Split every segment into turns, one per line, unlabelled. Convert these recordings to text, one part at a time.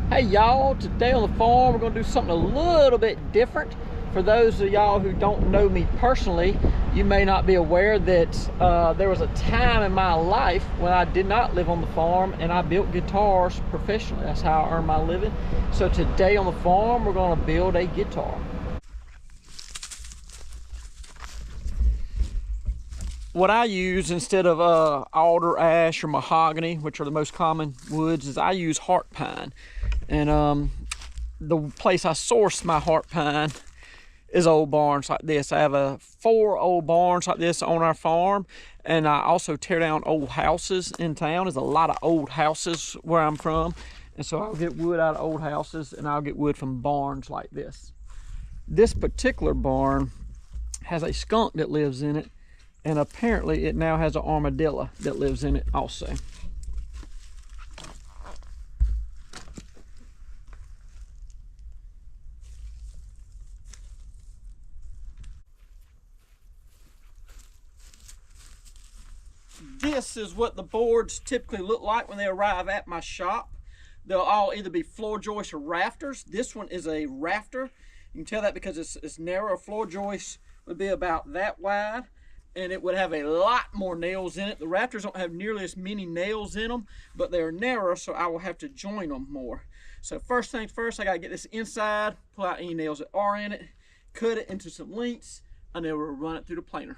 Hey y'all, today on the farm we're going to do something a little bit different. For those of y'all who don't know me personally, you may not be aware that there was a time in my life when I did not live on the farm and I built guitars professionally. That's how I earned my living. So today on the farm we're going to build a guitar. What I use instead of alder, ash, or mahogany, which are the most common woods, is I use heart pine. And the place I source my heart pine is old barns like this. I have 4 old barns like this on our farm, and I also tear down old houses in town. There's a lot of old houses where I'm from, and so I'll get wood out of old houses, and I'll get wood from barns like this. This particular barn has a skunk that lives in it, and apparently it now has an armadillo that lives in it also. This is what the boards typically look like when they arrive at my shop. They'll all either be floor joists or rafters. This one is a rafter. You can tell that because it's narrow. A floor joist would be about that wide, and it would have a lot more nails in it. The rafters don't have nearly as many nails in them, but they're narrow, so I will have to join them more. So first things first, I gotta get this inside, pull out any nails that are in it, cut it into some lengths, and then we'll run it through the planer.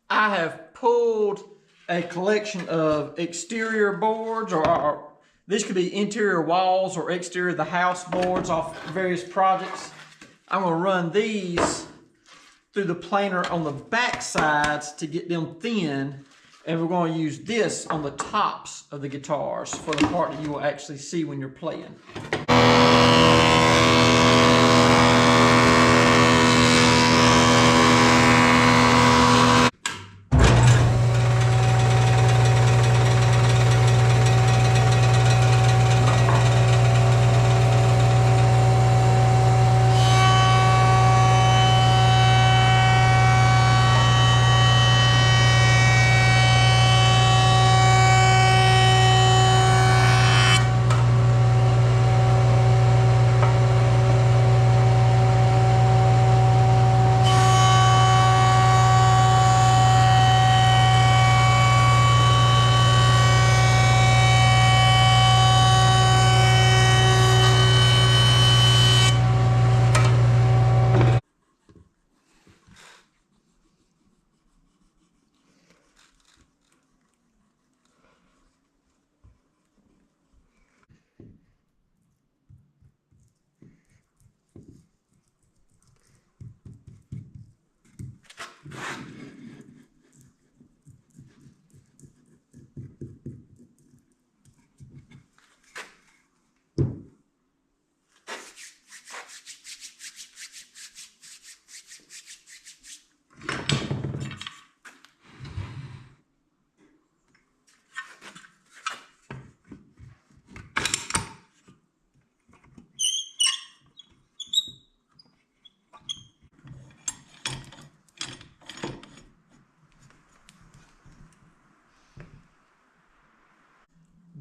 I have pulled a collection of exterior boards, or these could be interior walls or exterior of the house boards off various projects. I'm going to run these through the planer on the back sides to get them thin, and we're going to use this on the tops of the guitars for the part that you will actually see when you're playing.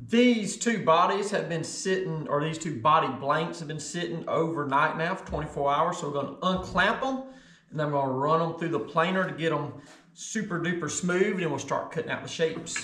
These 2 bodies have been sitting, or these 2 body blanks have been sitting overnight now for 24 hours. So we're going to unclamp them, and then I'm going to run them through the planer to get them super duper smooth, and we'll start cutting out the shapes.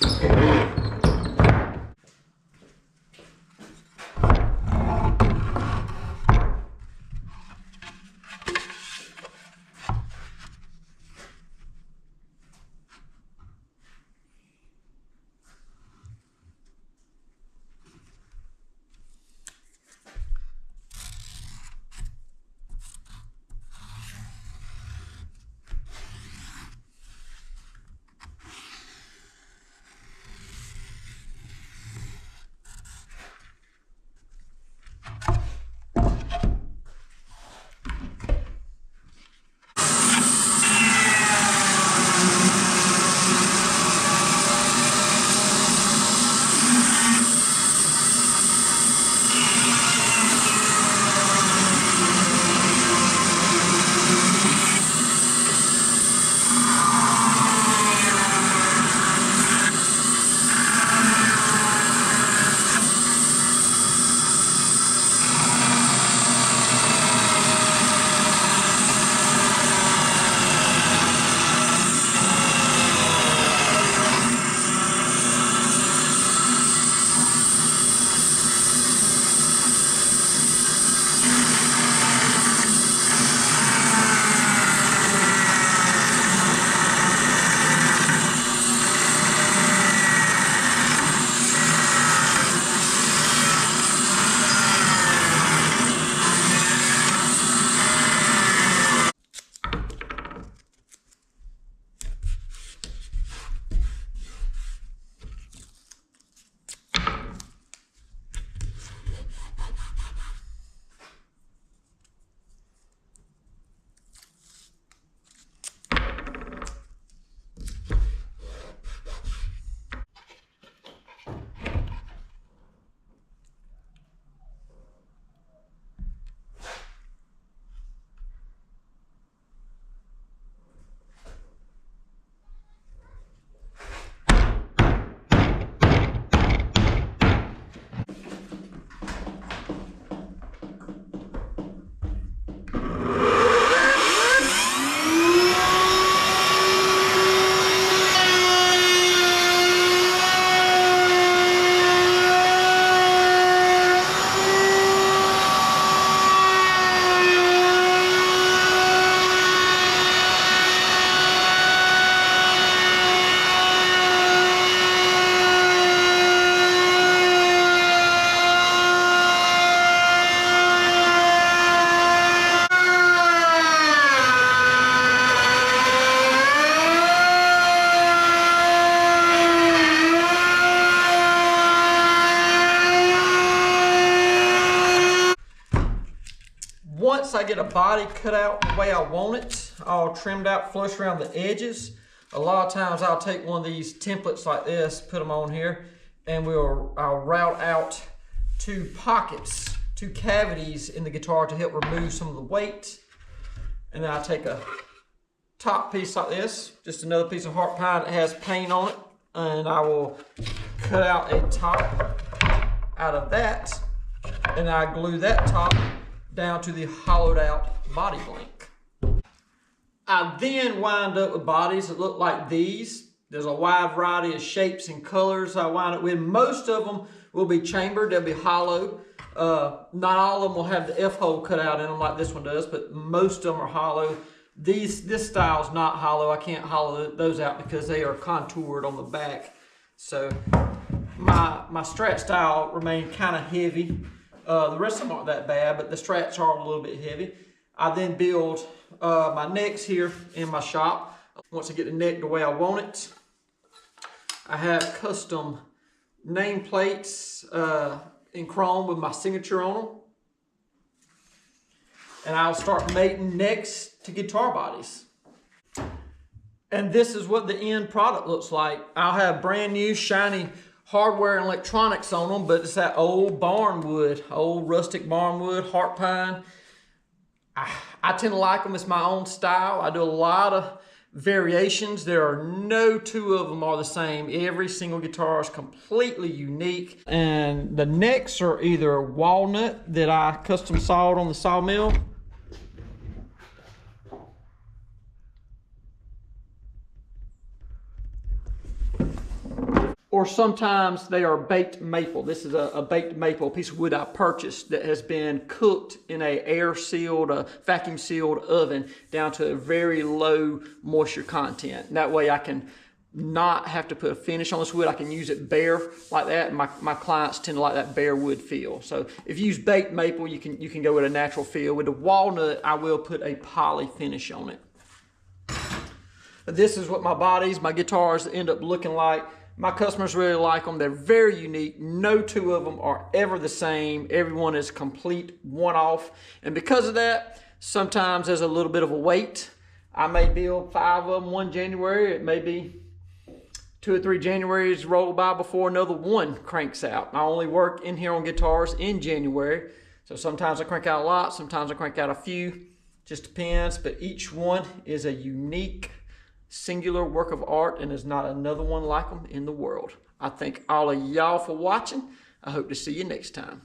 once I get a body cut out the way I want it, all trimmed out flush around the edges, a lot of times I'll take one of these templates like this, put them on here, and I'll route out 2 pockets, 2 cavities in the guitar to help remove some of the weight. And then I'll take a top piece like this, just another piece of heart pine that has paint on it, and I will cut out a top out of that, and I glue that top down to the hollowed out body blank. I then wind up with bodies that look like these. There's a wide variety of shapes and colors I wind up with. Most of them will be chambered, they'll be hollow. Not all of them will have the F-hole cut out in them like this one does, but most of them are hollow. This style is not hollow. I can't hollow those out because they are contoured on the back. So my Strat style remain kind of heavy. The rest of them aren't that bad, but the Strats are a little bit heavy. I then build my necks here in my shop. Once I get the neck the way I want it, I have custom nameplates in chrome with my signature on them. And I'll start mating necks to guitar bodies. And this is what the end product looks like. I'll have brand new shiny hardware and electronics on them, but it's that old barn wood, old rustic barn wood, heart pine. I tend to like them. It's my own style. I do a lot of variations. There are no 2 of them are the same. Every single guitar is completely unique. And the necks are either walnut that I custom sawed on the sawmill, or sometimes they are baked maple. This is a baked maple, a piece of wood I purchased that has been cooked in a air-sealed, vacuum-sealed oven down to a very low moisture content. And that way I can not have to put a finish on this wood. I can use it bare like that, and my clients tend to like that bare wood feel. So if you use baked maple, you can go with a natural feel. With the walnut, I will put a poly finish on it. This is what my bodies, my guitars end up looking like. My customers really like them. They're very unique. No 2 of them are ever the same. Everyone is complete one-off. And because of that, sometimes there's a little bit of a wait. I may build 5 of them one January. It may be 2 or 3 Januaries roll by before another one cranks out. I only work in here on guitars in January. So sometimes I crank out a lot. Sometimes I crank out a few. Just depends. But each one is a unique, singular work of art, and there's not another one like them in the world. I thank all of y'all for watching. I hope to see you next time.